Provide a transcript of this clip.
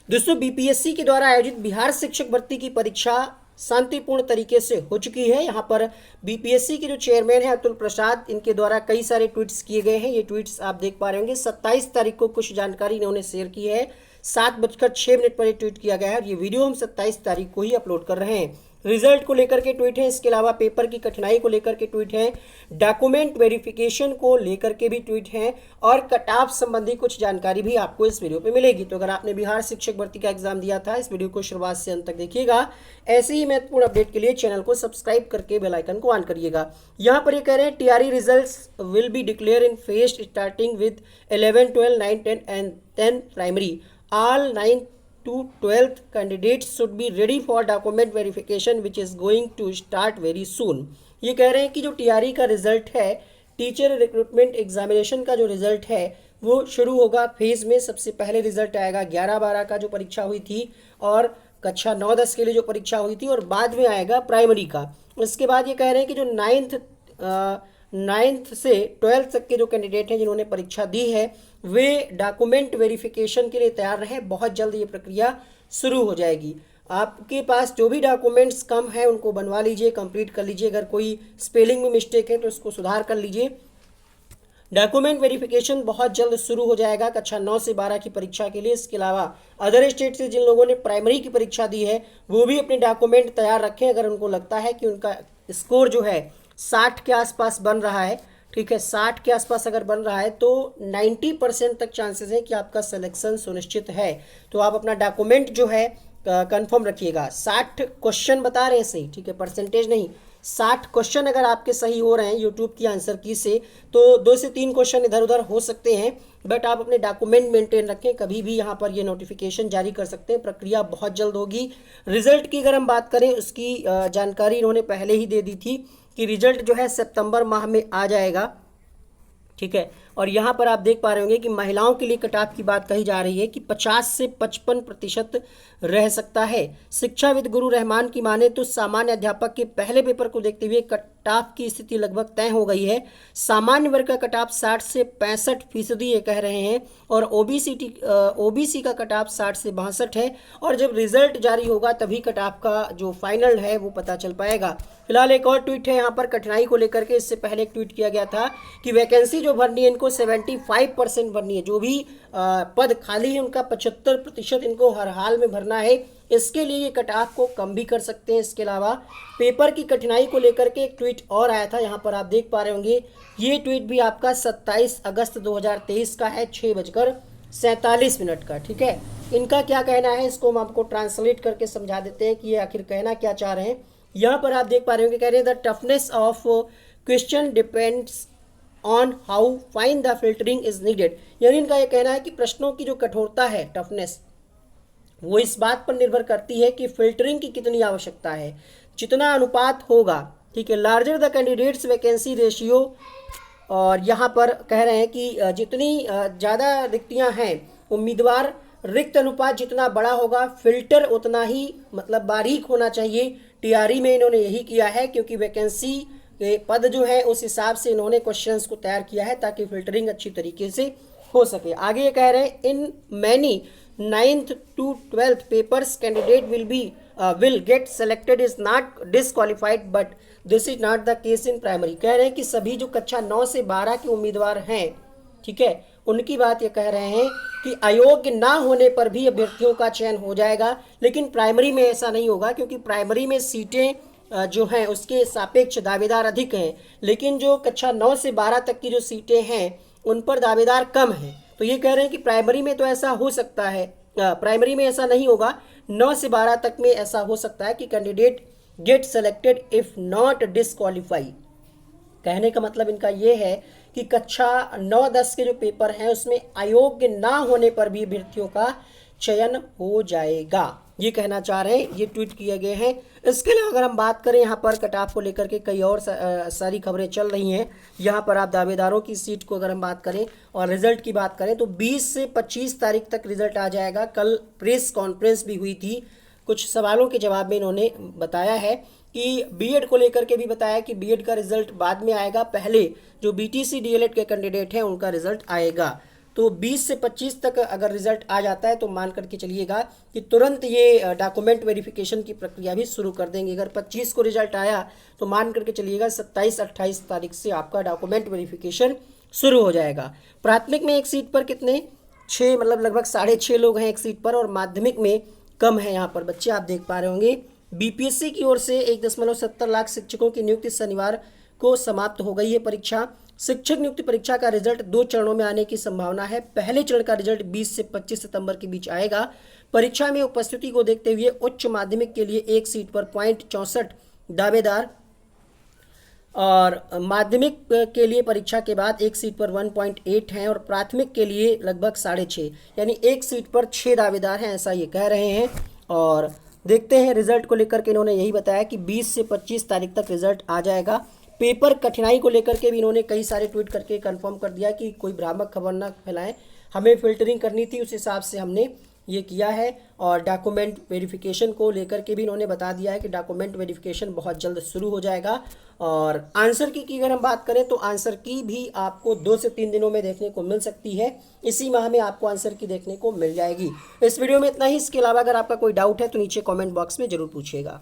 दोस्तों बीपीएससी के द्वारा आयोजित बिहार शिक्षक भर्ती की परीक्षा शांतिपूर्ण तरीके से हो चुकी है। यहाँ पर बीपीएससी के जो चेयरमैन हैं अतुल प्रसाद, इनके द्वारा कई सारे ट्वीट्स किए गए हैं। ये ट्वीट्स आप देख पा रहे होंगे। 27 तारीख को कुछ जानकारी इन्होंने शेयर की है। 7:06 पर ये ट्वीट किया गया है और ये वीडियो हम 27 तारीख को ही अपलोड कर रहे हैं। रिजल्ट को लेकर के ट्वीट है, इसके अलावा पेपर की कठिनाई को लेकर के ट्वीट है, डॉक्यूमेंट वेरिफिकेशन को लेकर के भी ट्वीट है और कट ऑफ संबंधी कुछ जानकारी भी आपको इस वीडियो पे मिलेगी। तो अगर आपने बिहार शिक्षक भर्ती का एग्जाम दिया था, इस वीडियो को शुरुआत से अंत तक देखिएगा। ऐसे ही महत्वपूर्ण अपडेट के लिए चैनल को सब्सक्राइब करके बेल आइकन को ऑन करिएगा। यहाँ पर ये कह रहे हैं TRE results will be declare in fest starting with 11, 12, 9, 10 and 10 primary. All 9 to 12th candidates should be ready for document verification which is going to start very soon। ये कह रहे हैं कि जो टीआरई का रिजल्ट है, टीचर रिक्रूटमेंट एग्जामिनेशन का जो रिजल्ट है वो शुरू होगा फेज में। सबसे पहले रिजल्ट आएगा 11-12 का जो परीक्षा हुई थी और कक्षा 9-10 के लिए जो परीक्षा हुई थी, और बाद में आएगा प्राइमरी का। उसके बाद ये कह रहे हैं कि जो नाइन्थ से 12th तक के जो कैंडिडेट हैं जिन्होंने परीक्षा दी है, वे डॉक्यूमेंट वेरिफिकेशन के लिए तैयार रहें। बहुत जल्द ये प्रक्रिया शुरू हो जाएगी। आपके पास जो भी डॉक्यूमेंट्स कम हैं उनको बनवा लीजिए, कंप्लीट कर लीजिए। अगर कोई स्पेलिंग में मिस्टेक है तो उसको सुधार कर लीजिए। डॉक्यूमेंट वेरिफिकेशन बहुत जल्द शुरू हो जाएगा कक्षा 9 से 12 की परीक्षा के लिए। इसके अलावा अदर स्टेट से जिन लोगों ने प्राइमरी की परीक्षा दी है वो भी अपने डॉक्यूमेंट तैयार रखें। अगर उनको लगता है कि उनका स्कोर जो है 60 के आसपास बन रहा है, ठीक है, 60 के आसपास अगर बन रहा है तो 90% तक चांसेस है कि आपका सिलेक्शन सुनिश्चित है। तो आप अपना डॉक्यूमेंट जो है कंफर्म रखिएगा। 60 क्वेश्चन बता रहे हैं सही, ठीक है, परसेंटेज नहीं। 60 क्वेश्चन अगर आपके सही हो रहे हैं यूट्यूब की आंसर की से, तो 2 से 3 क्वेश्चन इधर उधर हो सकते हैं, बट आप अपने डॉक्यूमेंट मेंटेन रखें। कभी भी यहाँ पर ये नोटिफिकेशन जारी कर सकते हैं। प्रक्रिया बहुत जल्द होगी। रिजल्ट की अगर हम बात करें, उसकी जानकारी इन्होंने पहले ही दे दी थी कि रिजल्ट जो है सितंबर माह में आ जाएगा, ठीक है। और यहाँ पर आप देख पा रहे होंगे कि महिलाओं के लिए कट ऑफ की बात कही जा रही है कि 50 से 55% रह सकता है। शिक्षाविद गुरु रहमान की माने तो सामान्य अध्यापक के पहले पेपर को देखते हुए कट ऑफ की स्थिति लगभग तय हो गई है। सामान्य वर्ग का कट ऑफ 60 से 65% ये कह रहे हैं और ओबीसी का कट ऑफ 60 से 62 है। और जब रिजल्ट जारी होगा तभी कट ऑफ का जो फाइनल है वो पता चल पाएगा। फिलहाल एक और ट्वीट है यहाँ पर कठिनाई को लेकर के। इससे पहले एक ट्वीट किया गया था कि वैकेंसी जो भरनी है इनको 75% भरनी है। जो भी पद खाली है उनका 75% इनको हर हाल में भरना है। इसके लिए ये कट ऑफ को कम भी कर सकते हैं। इसके अलावा पेपर की कठिनाई को लेकर के एक ट्वीट और आया था, यहाँ पर आप देख पा रहे होंगे। ये ट्वीट भी आपका 27 अगस्त 2023 का है, 6:47 का, ठीक है। इनका क्या कहना है इसको हम आपको ट्रांसलेट करके समझा देते हैं कि ये आखिर कहना क्या चाह रहे हैं। यहाँ पर आप देख पा रहे होंगे, कह रहे हैं the toughness of question depends on how fine the filtering is needed. यानी इनका यह कहना है कि प्रश्नों की जो कठोरता है, टफनेस, वो इस बात पर निर्भर करती है कि फिल्टरिंग की कितनी आवश्यकता है, जितना अनुपात होगा, ठीक है। Larger the candidates vacancy ratio, और यहाँ पर कह रहे हैं कि जितनी ज़्यादा रिक्तियाँ हैं, उम्मीदवार रिक्त अनुपात जितना बड़ा होगा, फिल्टर उतना ही मतलब बारीक होना चाहिए। टीआरई में इन्होंने यही किया है क्योंकि वैकेंसी के पद जो है उस हिसाब से इन्होंने क्वेश्चंस को तैयार किया है ताकि फिल्टरिंग अच्छी तरीके से हो सके। आगे ये कह रहे हैं in many 9th to 12th papers candidate will get selected is not disqualified but this is not the case in primary. कह रहे हैं कि सभी जो कक्षा 9 से 12 के उम्मीदवार हैं, ठीक है, उनकी बात ये कह रहे हैं कि अयोग्य ना होने पर भी अभ्यर्थियों का चयन हो जाएगा। लेकिन प्राइमरी में ऐसा नहीं होगा क्योंकि प्राइमरी में सीटें जो हैं उसके सापेक्ष दावेदार अधिक हैं, लेकिन जो कक्षा 9 से 12 तक की जो सीटें हैं उन पर दावेदार कम हैं। तो ये कह रहे हैं कि प्राइमरी में तो ऐसा हो सकता है, प्राइमरी में ऐसा नहीं होगा, 9 से 12 तक में ऐसा हो सकता है कि candidate get selected if not disqualify. कहने का मतलब इनका ये है कि कक्षा 9-10 के जो पेपर हैं उसमें अयोग्य ना होने पर भी अभ्यर्थियों का चयन हो जाएगा, ये कहना चाह रहे हैं। ये ट्वीट किए गए हैं। इसके अलावा अगर हम बात करें यहाँ पर कट ऑफ को लेकर के कई और सारी खबरें चल रही हैं। यहाँ पर आप दावेदारों की सीट को अगर हम बात करें और रिजल्ट की बात करें तो 20 से 25 तारीख तक रिजल्ट आ जाएगा। कल प्रेस कॉन्फ्रेंस भी हुई थी, कुछ सवालों के जवाब में इन्होंने बताया है कि बीएड को लेकर के भी बताया कि बीएड का रिजल्ट बाद में आएगा, पहले जो बीटीसी डीएलएड के कैंडिडेट हैं उनका रिजल्ट आएगा। तो 20 से 25 तक अगर रिजल्ट आ जाता है तो मान करके चलिएगा कि तुरंत ये डॉक्यूमेंट वेरिफिकेशन की प्रक्रिया भी शुरू कर देंगे। अगर 25 को रिजल्ट आया तो मान करके चलिएगा 27-28 तारीख से आपका डॉक्यूमेंट वेरिफिकेशन शुरू हो जाएगा। प्राथमिक में एक सीट पर कितने 6 मतलब लगभग 6.5 लोग हैं एक सीट पर, और माध्यमिक में कम है। यहाँ पर बच्चे आप देख पा रहे होंगे बीपीएससी की ओर से 1.70 लाख शिक्षकों की नियुक्ति शनिवार को समाप्त हो गई है परीक्षा। शिक्षक नियुक्ति परीक्षा का रिजल्ट 2 चरणों में आने की संभावना है। पहले चरण का रिजल्ट 20 से 25 सितंबर के बीच आएगा। परीक्षा में उपस्थिति को देखते हुए उच्च माध्यमिक के लिए एक सीट पर 0.64 दावेदार, और माध्यमिक के लिए परीक्षा के बाद एक सीट पर 1.8 हैं, और प्राथमिक के लिए लगभग 6.5, यानी एक सीट पर 6 दावेदार हैं, ऐसा ये कह रहे हैं। और देखते हैं रिजल्ट को लेकर के इन्होंने यही बताया कि 20 से 25 तारीख तक रिजल्ट आ जाएगा। पेपर कठिनाई को लेकर के भी इन्होंने कई सारे ट्वीट करके कंफर्म कर दिया कि कोई भ्रामक खबर ना फैलाएं, हमें फिल्टरिंग करनी थी, उस हिसाब से हमने ये किया है। और डॉक्यूमेंट वेरिफिकेशन को लेकर के भी इन्होंने बता दिया है कि डॉक्यूमेंट वेरिफिकेशन बहुत जल्द शुरू हो जाएगा। और आंसर की अगर हम बात करें तो आंसर की भी आपको 2 से 3 दिनों में देखने को मिल सकती है। इसी माह में आपको आंसर की देखने को मिल जाएगी। इस वीडियो में इतना ही। इसके अलावा अगर आपका कोई डाउट है तो नीचे कॉमेंट बॉक्स में जरूर पूछिएगा।